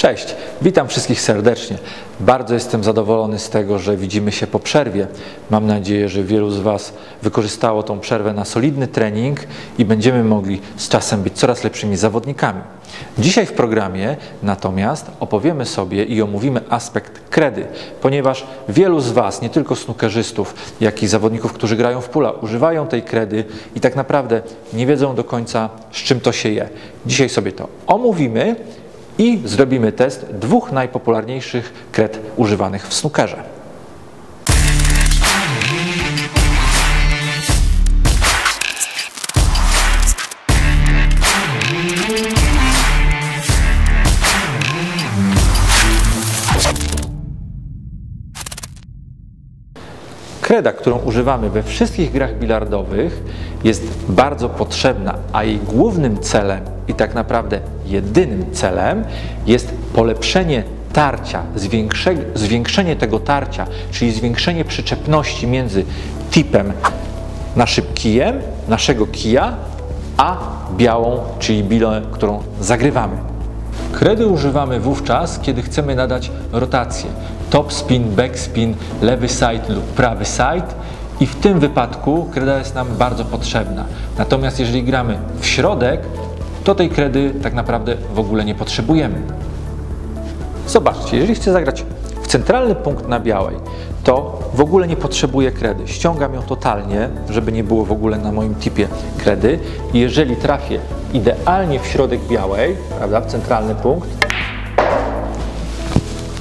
Cześć, witam wszystkich serdecznie. Bardzo jestem zadowolony z tego, że widzimy się po przerwie. Mam nadzieję, że wielu z Was wykorzystało tą przerwę na solidny trening i będziemy mogli z czasem być coraz lepszymi zawodnikami. Dzisiaj w programie natomiast opowiemy sobie i omówimy aspekt kredy, ponieważ wielu z Was, nie tylko snookerzystów, jak i zawodników, którzy grają w pula, używają tej kredy i tak naprawdę nie wiedzą do końca, z czym to się je. Dzisiaj sobie to omówimy i zrobimy test dwóch najpopularniejszych kred używanych w snookerze. Kreda, którą używamy we wszystkich grach bilardowych, jest bardzo potrzebna, a jej głównym celem i tak naprawdę jedynym celem jest polepszenie tarcia, zwiększenie tego tarcia, czyli zwiększenie przyczepności między tipem naszym kijem, naszego kija, a białą, czyli bilę, którą zagrywamy. Kredy używamy wówczas, kiedy chcemy nadać rotację. Top spin, back spin, lewy side lub prawy side i w tym wypadku kreda jest nam bardzo potrzebna. Natomiast jeżeli gramy w środek, to tej kredy tak naprawdę w ogóle nie potrzebujemy. Zobaczcie, jeżeli chcę zagrać w centralny punkt na białej, to w ogóle nie potrzebuję kredy. Ściągam ją totalnie, żeby nie było w ogóle na moim tipie kredy. I jeżeli trafię idealnie w środek białej, prawda, w centralny punkt,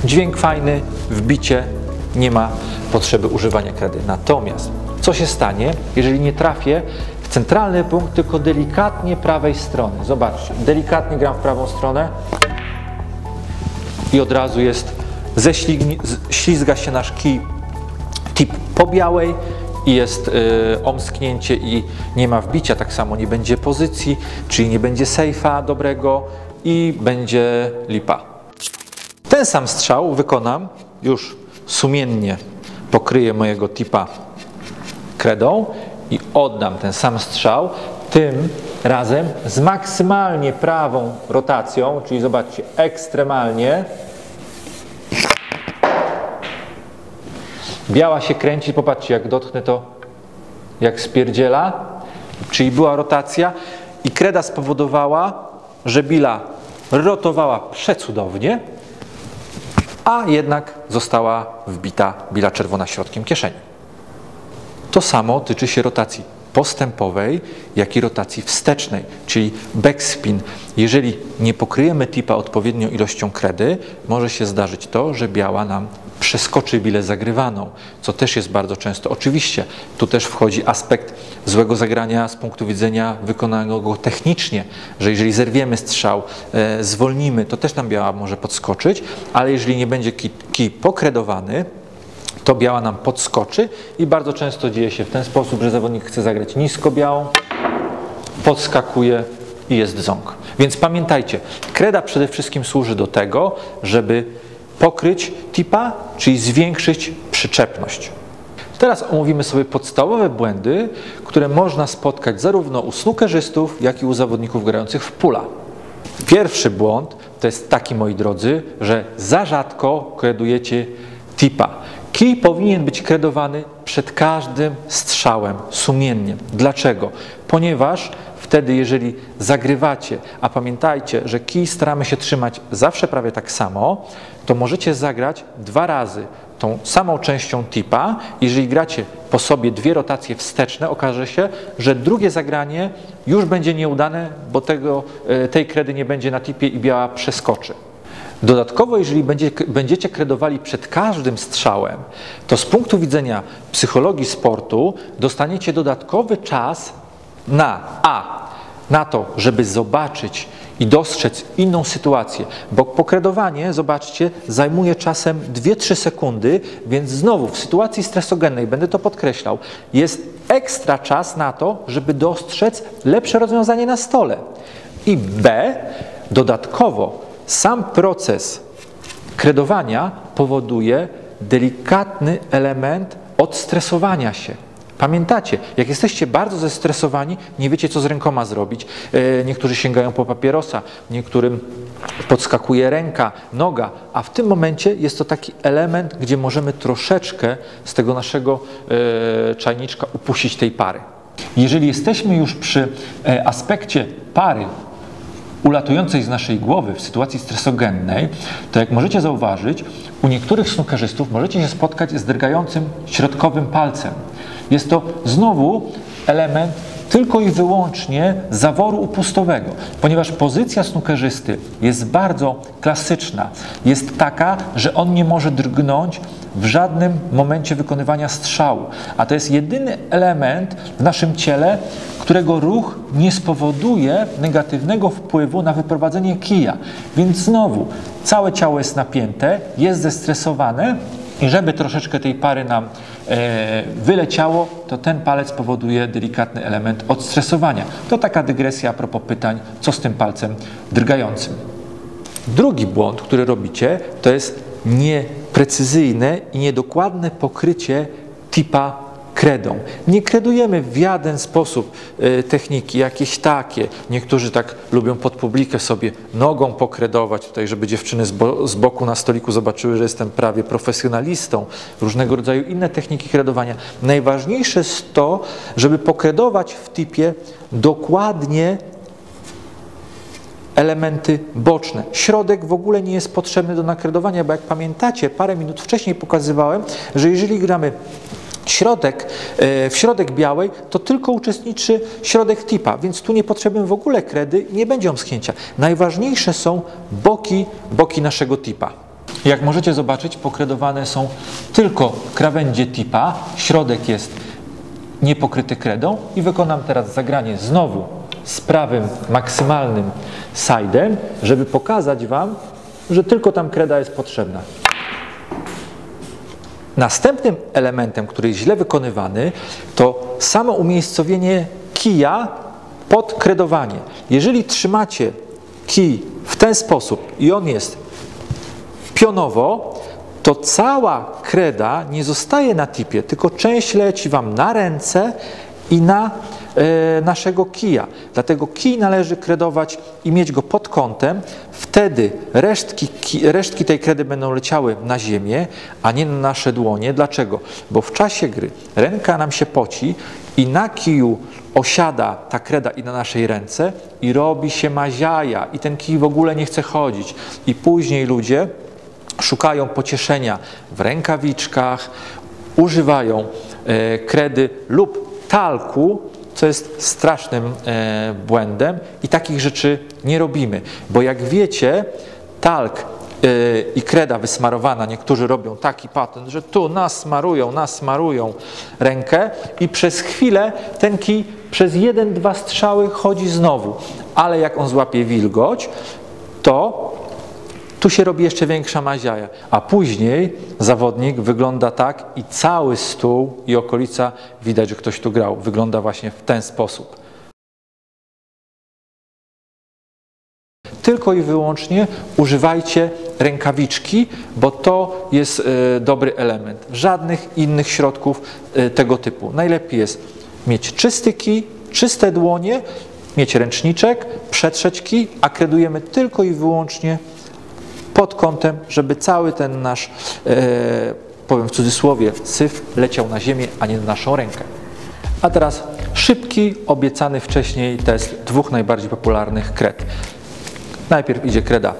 dźwięk fajny, wbicie, nie ma potrzeby używania kredy. Natomiast co się stanie, jeżeli nie trafię w centralny punkt, tylko delikatnie prawej strony? Zobaczcie, delikatnie gram w prawą stronę i od razu jest, ślizga się nasz kij, tip po białej i jest omsknięcie i nie ma wbicia. Tak samo nie będzie pozycji, czyli nie będzie sejfa dobrego i będzie lipa. Ten sam strzał wykonam, już sumiennie pokryję mojego tipa kredą i oddam ten sam strzał, tym razem z maksymalnie prawą rotacją, czyli zobaczcie, ekstremalnie. Biała się kręci, popatrzcie, jak dotknę to, jak spierdziela, czyli była rotacja i kreda spowodowała, że bila rotowała przecudownie, a jednak została wbita bila czerwona środkiem kieszeni. To samo tyczy się rotacji postępowej, jak i rotacji wstecznej, czyli backspin. Jeżeli nie pokryjemy tipa odpowiednią ilością kredy, może się zdarzyć to, że biała nam przeskoczy bilę zagrywaną, co też jest bardzo często. Oczywiście tu też wchodzi aspekt złego zagrania z punktu widzenia wykonanego technicznie, że jeżeli zerwiemy strzał, zwolnimy, to też nam biała może podskoczyć, ale jeżeli nie będzie kij pokredowany, to biała nam podskoczy i bardzo często dzieje się w ten sposób, że zawodnik chce zagrać nisko białą, podskakuje i jest ząg. Więc pamiętajcie, kreda przede wszystkim służy do tego, żeby pokryć tipa, czyli zwiększyć przyczepność. Teraz omówimy sobie podstawowe błędy, które można spotkać zarówno u snookerzystów, jak i u zawodników grających w pula. Pierwszy błąd to jest taki, moi drodzy, że za rzadko kredujecie tipa. Kij powinien być kredowany przed każdym strzałem, sumiennie. Dlaczego? Ponieważ wtedy, jeżeli zagrywacie, a pamiętajcie, że kij staramy się trzymać zawsze prawie tak samo, to możecie zagrać dwa razy tą samą częścią tipa. Jeżeli gracie po sobie dwie rotacje wsteczne, okaże się, że drugie zagranie już będzie nieudane, bo tej kredy nie będzie na tipie i biała przeskoczy. Dodatkowo, jeżeli będziecie kredowali przed każdym strzałem, to z punktu widzenia psychologii sportu dostaniecie dodatkowy czas na to, żeby zobaczyć i dostrzec inną sytuację, bo pokredowanie, zobaczcie, zajmuje czasem 2-3 sekundy, więc znowu w sytuacji stresogennej, będę to podkreślał, jest ekstra czas na to, żeby dostrzec lepsze rozwiązanie na stole. I B, dodatkowo sam proces kredowania powoduje delikatny element odstresowania się. Pamiętacie, jak jesteście bardzo zestresowani, nie wiecie, co z rękoma zrobić. Niektórzy sięgają po papierosa, niektórym podskakuje ręka, noga, a w tym momencie jest to taki element, gdzie możemy troszeczkę z tego naszego czajniczka upuścić tej pary. Jeżeli jesteśmy już przy aspekcie pary ulatującej z naszej głowy w sytuacji stresogennej, to jak możecie zauważyć, u niektórych snookerzystów możecie się spotkać z drgającym środkowym palcem. Jest to znowu element tylko i wyłącznie zaworu upustowego, ponieważ pozycja snookerzysty jest bardzo klasyczna. Jest taka, że on nie może drgnąć w żadnym momencie wykonywania strzału, a to jest jedyny element w naszym ciele, którego ruch nie spowoduje negatywnego wpływu na wyprowadzenie kija. Więc znowu całe ciało jest napięte, jest zestresowane i żeby troszeczkę tej pary nam wyleciało, to ten palec powoduje delikatny element odstresowania. To taka dygresja a propos pytań, co z tym palcem drgającym. Drugi błąd, który robicie, to jest nieprecyzyjne i niedokładne pokrycie tipa kredą. Nie kredujemy w żaden sposób techniki jakieś takie. Niektórzy tak lubią pod publikę sobie nogą pokredować, tutaj, żeby dziewczyny z boku na stoliku zobaczyły, że jestem prawie profesjonalistą. Różnego rodzaju inne techniki kredowania. Najważniejsze jest to, żeby pokredować w tipie dokładnie elementy boczne. Środek w ogóle nie jest potrzebny do nakredowania, bo jak pamiętacie, parę minut wcześniej pokazywałem, że jeżeli gramy w środek białej, to tylko uczestniczy środek tipa, więc tu nie potrzebujemy w ogóle kredy, nie będzie omsknięcia. Najważniejsze są boki naszego tipa. Jak możecie zobaczyć, pokredowane są tylko krawędzie tipa, środek jest niepokryty kredą i wykonam teraz zagranie znowu z prawym maksymalnym side'em, żeby pokazać Wam, że tylko tam kreda jest potrzebna. Następnym elementem, który jest źle wykonywany, to samo umiejscowienie kija pod kredowanie. Jeżeli trzymacie kij w ten sposób i on jest pionowo, to cała kreda nie zostaje na tipie, tylko część leci Wam na ręce i na naszego kija. Dlatego kij należy kredować i mieć go pod kątem. Wtedy resztki tej kredy będą leciały na ziemię, a nie na nasze dłonie. Dlaczego? Bo w czasie gry ręka nam się poci i na kiju osiada ta kreda i na naszej ręce i robi się maziaja i ten kij w ogóle nie chce chodzić. I później ludzie szukają pocieszenia w rękawiczkach, używają kredy lub talku, co jest strasznym błędem i takich rzeczy nie robimy, bo jak wiecie, talk i kreda wysmarowana, niektórzy robią taki patent, że tu nasmarują rękę i przez chwilę ten kij przez 1-2 strzały chodzi znowu, ale jak on złapie wilgoć, to tu się robi jeszcze większa maziaja, a później zawodnik wygląda tak i cały stół i okolica widać, że ktoś tu grał. Wygląda właśnie w ten sposób. Tylko i wyłącznie używajcie rękawiczki, bo to jest dobry element. Żadnych innych środków tego typu. Najlepiej jest mieć czysty kij, czyste dłonie, mieć ręczniczek, przetrzeć kij, a kredujemy tylko i wyłącznie pod kątem, żeby cały ten nasz, powiem w cudzysłowie, syf leciał na ziemię, a nie na naszą rękę. A teraz szybki, obiecany wcześniej test dwóch najbardziej popularnych kred. Najpierw idzie kreda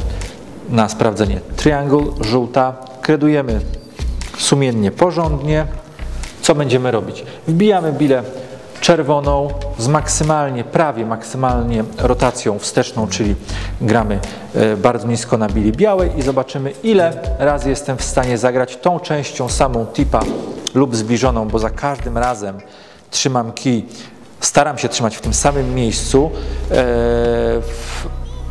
na sprawdzenie triangle, żółta. Kredujemy sumiennie, porządnie. Co będziemy robić? Wbijamy bilę czerwoną z prawie maksymalnie rotacją wsteczną, czyli gramy bardzo nisko na bili białej i zobaczymy, ile razy jestem w stanie zagrać tą częścią samą tipa lub zbliżoną, bo za każdym razem trzymam kij, staram się trzymać w tym samym miejscu.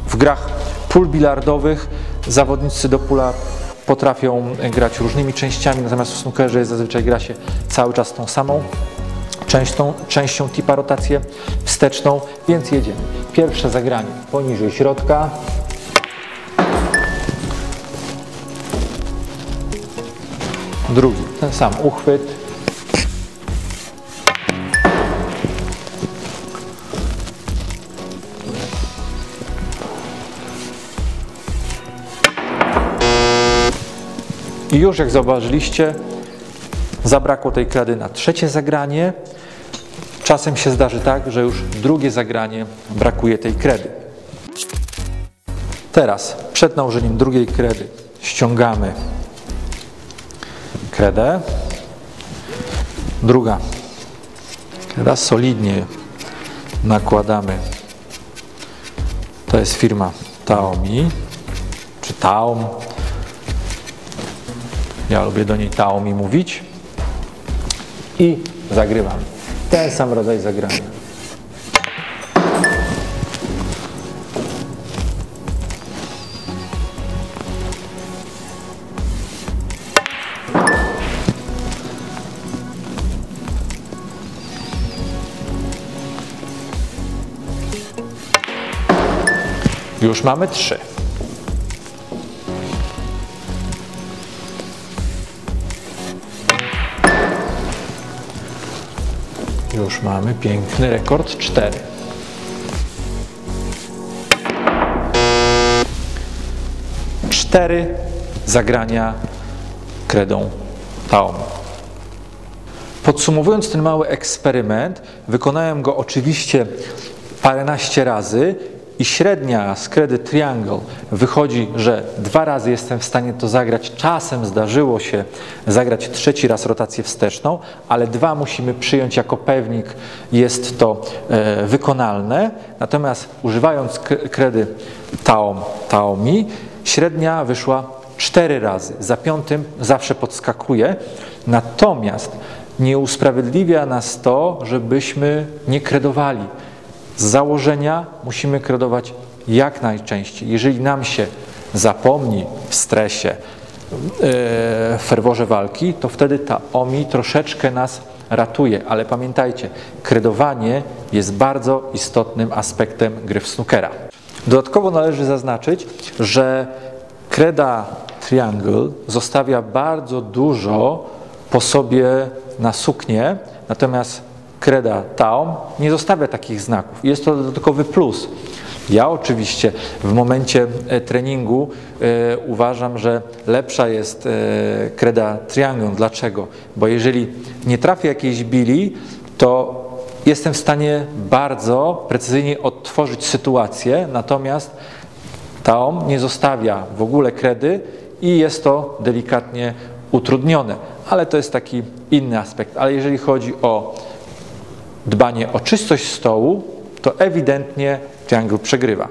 W grach pól bilardowych zawodnicy do pula potrafią grać różnymi częściami, natomiast w snookerze zazwyczaj gra się cały czas tą samą częścią tipa rotację wsteczną, więc jedziemy. Pierwsze zagranie poniżej środka. Drugi, ten sam uchwyt. I już jak zauważyliście, zabrakło tej kredy na trzecie zagranie. Czasem się zdarzy tak, że już drugie zagranie brakuje tej kredy. Teraz przed nałożeniem drugiej kredy ściągamy kredę. Druga kreda solidnie nakładamy. To jest firma Taomi, czy Taom. Ja lubię do niej Taomi mówić. I zagrywam. Ten sam rodzaj zagrania. Już mamy 3. Już mamy piękny rekord 4. Cztery zagrania kredą Taom. Podsumowując ten mały eksperyment, wykonałem go oczywiście paręnaście razy i średnia z kredy Triangle wychodzi, że 2 razy jestem w stanie to zagrać. Czasem zdarzyło się zagrać 3. raz rotację wsteczną, ale 2 musimy przyjąć jako pewnik, jest to wykonalne. Natomiast używając kredy Taomi, średnia wyszła 4 razy. Za 5. zawsze podskakuje. Natomiast nie usprawiedliwia nas to, żebyśmy nie kredowali. Z założenia musimy kredować jak najczęściej. Jeżeli nam się zapomni w stresie, w ferworze walki, to wtedy ta Taomi troszeczkę nas ratuje. Ale pamiętajcie, kredowanie jest bardzo istotnym aspektem gry w snookera. Dodatkowo należy zaznaczyć, że kreda Triangle zostawia bardzo dużo po sobie na suknię, natomiast kreda Taom nie zostawia takich znaków. Jest to dodatkowy plus. Ja oczywiście w momencie treningu uważam, że lepsza jest kreda Triangle. Dlaczego? Bo jeżeli nie trafię jakiejś bili, to jestem w stanie bardzo precyzyjnie odtworzyć sytuację, natomiast Taom nie zostawia w ogóle kredy i jest to delikatnie utrudnione. Ale to jest taki inny aspekt. Ale jeżeli chodzi o dbanie o czystość stołu, to ewidentnie Triangle przegrywa.